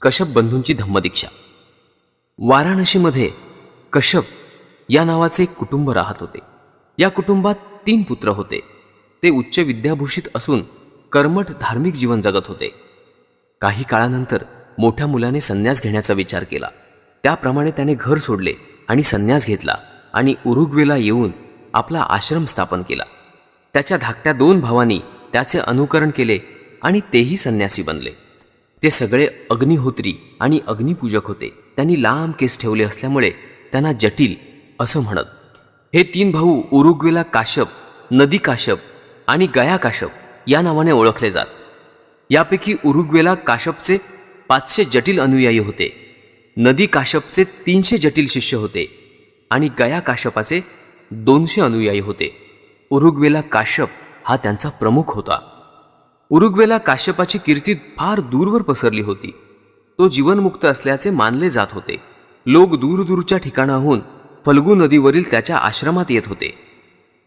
कश्यप बंधूंची धम्मदीक्षा. वाराणसीमध्ये कश्यप या नावाचे एक कुटुंब राहत होते. या कुटुंबात 3 पुत्र होते. ते उच्च विद्याभूषित असून कर्मठ धार्मिक जीवन जगत होते. काही काळानंतर मोठ्या मुलाने संन्यास घेण्याचा विचार केला. त्याप्रमाणे त्याने घर सोडले आणि संन्यास घेतला आणि उरुग्वेला येऊन आपला आश्रम स्थापन केला. त्याच्या धाकट्या 2 भावांनी त्याचे अनुकरण केले आणि तेही संन्यासी बनले. ते सगळे अग्निहोत्री आणि अग्निपूजक होते. त्यांनी लांब केस ठेवले असल्यामुळे त्यांना जटिल असं म्हणत. हे 3 भाऊ उरुग्वेला काश्यप, नदी काश्यप आणि गया काश्यप या नावाने ओळखले जात. यापैकी उरुग्वेला काश्यपचे 500 जटिल अनुयायी होते. नदी काश्यपचे 300 जटिल शिष्य होते आणि गया काश्यपाचे 200 अनुयायी होते. उरुग्वेला काश्यप हा त्यांचा प्रमुख होता. उरुग्वेला काश्यपाची कीर्ती फार दूरवर पसरली होती. तो जीवनमुक्त असल्याचे मानले जात होते. लोक दूरदूरच्या ठिकाणाहून फल्गू नदीवरील त्याच्या आश्रमात येत होते.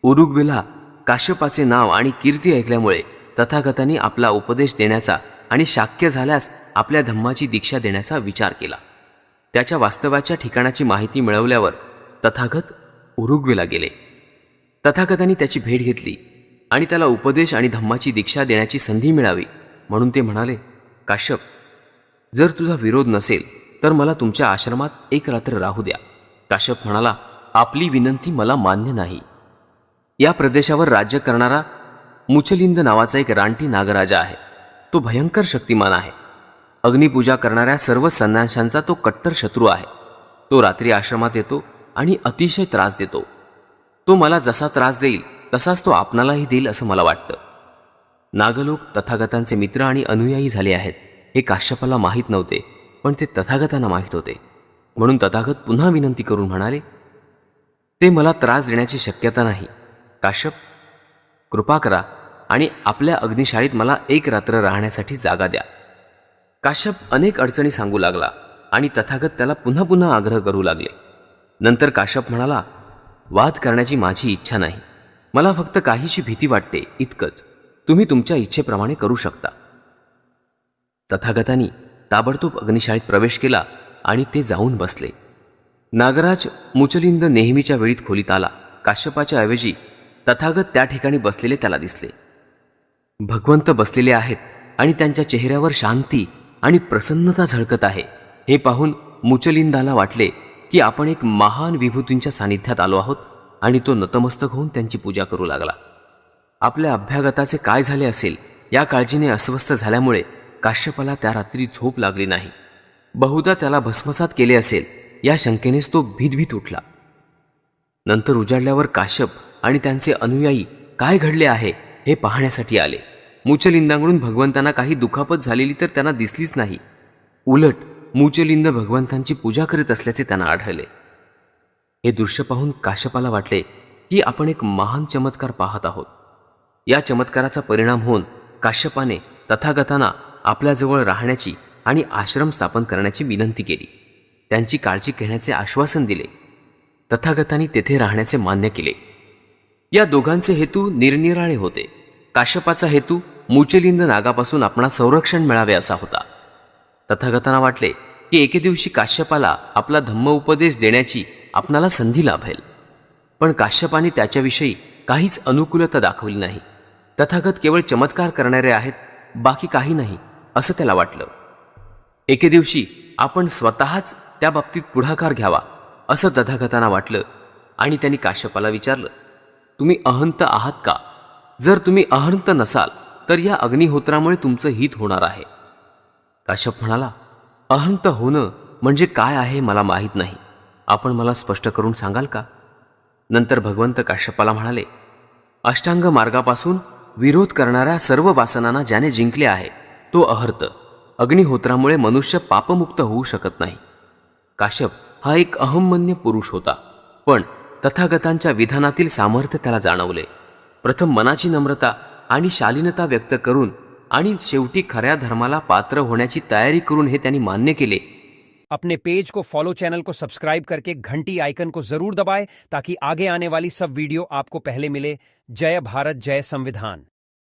उरुग्वेला काश्यपाचे नाव आणि कीर्ती ऐकल्यामुळे तथागतांनी आपला उपदेश देण्याचा आणि शक्य झाल्यास आपल्या धम्माची दीक्षा देण्याचा विचार केला. त्याच्या वास्तव्याच्या ठिकाणाची माहिती मिळवल्यावर तथागत उरुग्वेला गेले. तथागतांनी त्याची भेट घेतली आणि त्याला उपदेश आणि धम्माची दीक्षा देण्याची संधी मिळावी म्हणून ते म्हणाले, काश्यप, जर तुझा विरोध नसेल तर मला तुमच्या आश्रमात एक रात्र राहू द्या. काश्यप म्हणाला, आपली विनंती मला मान्य नाही. या प्रदेशावर राज्य करणारा मुचलिंद नावाचा एक रानटी नागराजा आहे. तो भयंकर शक्तिमान आहे. अग्निपूजा करणाऱ्या सर्व संन्याशांचा तो कट्टर शत्रू आहे. तो रात्री आश्रमात येतो आणि अतिशय त्रास देतो. तो मला जसा त्रास देईल तसाच तो आपणालाही देईल असं मला वाटतं. नागलोक तथागतांचे मित्र आणि अनुयायी झाले आहेत हे काश्यपाला माहीत नव्हते, पण ते तथागतांना माहीत होते. म्हणून तथागत पुन्हा विनंती करून म्हणाले, ते मला त्रास देण्याची शक्यता नाही. काश्यप, कृपा करा आणि आपल्या अग्निशाळीत मला एक रात्र राहण्यासाठी जागा द्या. काश्यप अनेक अडचणी सांगू लागला आणि तथागत त्याला पुन्हा पुन्हा आग्रह करू लागले. नंतर काश्यप म्हणाला, वाद करण्याची माझी इच्छा नाही. मला फक्त काहीशी भीती वाटते इतकंच. तुम्ही तुमच्या इच्छेप्रमाणे करू शकता. तथागतांनी ताबडतोब अग्निशाळीत प्रवेश केला आणि ते जाऊन बसले. नागराज मुचलिंद नेहमीच्या वेळीत खोलीत आला. काश्यपाच्या ऐवजी तथागत त्या ठिकाणी बसलेले त्याला दिसले. भगवंत बसलेले आहेत आणि त्यांच्या चेहऱ्यावर शांती आणि प्रसन्नता झळकत आहे. हे पाहून मुचलिंदाला वाटले की आपण एक महान विभूतींच्या सानिध्यात आलो आहोत आणि तो नतमस्तक होऊन त्यांची पूजा करू लागला. आपल्या अभ्यागताचे काय झाले असेल या काळजीने अस्वस्थ झाल्यामुळे काश्यपाला त्या रात्री झोप लागली नाही. बहुधा त्याला भस्मसात केले असेल या शंकेनेच तो भीतभीत उठला. नंतर उजाडल्यावर काश्यप आणि त्यांचे अनुयायी काय घडले आहे हे पाहण्यासाठी आले. मुचलिंदाकडून भगवंतांना काही दुखापत झालेली तर त्यांना दिसलीच नाही. उलट मुचलिंद भगवंतांची पूजा करीत असल्याचे त्यांना आढळले. हे दृश्य पाहून काश्यपाला वाटले की आपण एक महान चमत्कार पाहत आहोत. या चमत्काराचा परिणाम होऊन काश्यपाने तथागतांना आपल्याजवळ राहण्याची आणि आश्रम स्थापन करण्याची विनंती केली. त्यांची काळजी घेण्याचे आश्वासन दिले. तथागतांनी तेथे राहण्याचे मान्य केले. या दोघांचे हेतू निरनिराळे होते. काश्यपाचा हेतू मुचलिंद नागापासून आपणास संरक्षण मिळावे असा होता. तथागतांना वाटले की एके दिवशी काश्यपाला आपला धम्म उपदेश देण्याची आपणाला संधी लाभेल. पण काश्यपाने त्याच्याविषयी काहीच अनुकूलता दाखवली नाही. तथागत केवळ चमत्कार करणारे आहेत, बाकी काही नाही असं त्याला वाटलं. एके दिवशी आपण स्वतःच त्या बाबतीत पुढाकार घ्यावा असं तथागतांना वाटलं आणि त्यांनी काश्यपाला विचारलं, तुम्ही अहंत आहात का? जर तुम्ही अहंत नसाल तर या अग्निहोत्रामुळे तुमचं हित होणार आहे. काश्यप म्हणाला, अहंत होणं म्हणजे काय आहे मला माहीत नाही. आपण मला स्पष्ट करून सांगाल का? नंतर भगवंत काश्यपाला म्हणाले, अष्टांग मार्गापासून विरोध करणाऱ्या सर्व वासनांना ज्याने जिंकले आहे तो अहर्त. अग्निहोत्रामुळे मनुष्य पापमुक्त होऊ शकत नाही. काश्यप हा एक अहंमन्य पुरुष होता, पण तथागतांच्या विधानातील सामर्थ्य त्याला जाणवले. प्रथम मनाची नम्रता आणि शालीनता व्यक्त करून आणि शेवटी खऱ्या धर्माला पात्र होण्याची तयारी करून हे त्यांनी मान्य केले. अपने पेज को फॉलो, चैनल को सब्सक्राइब करके घंटी आइकन को जरूर दबाएं ताकि आगे आने वाली सब वीडियो आपको पहले मिले. जय भारत, जय संविधान.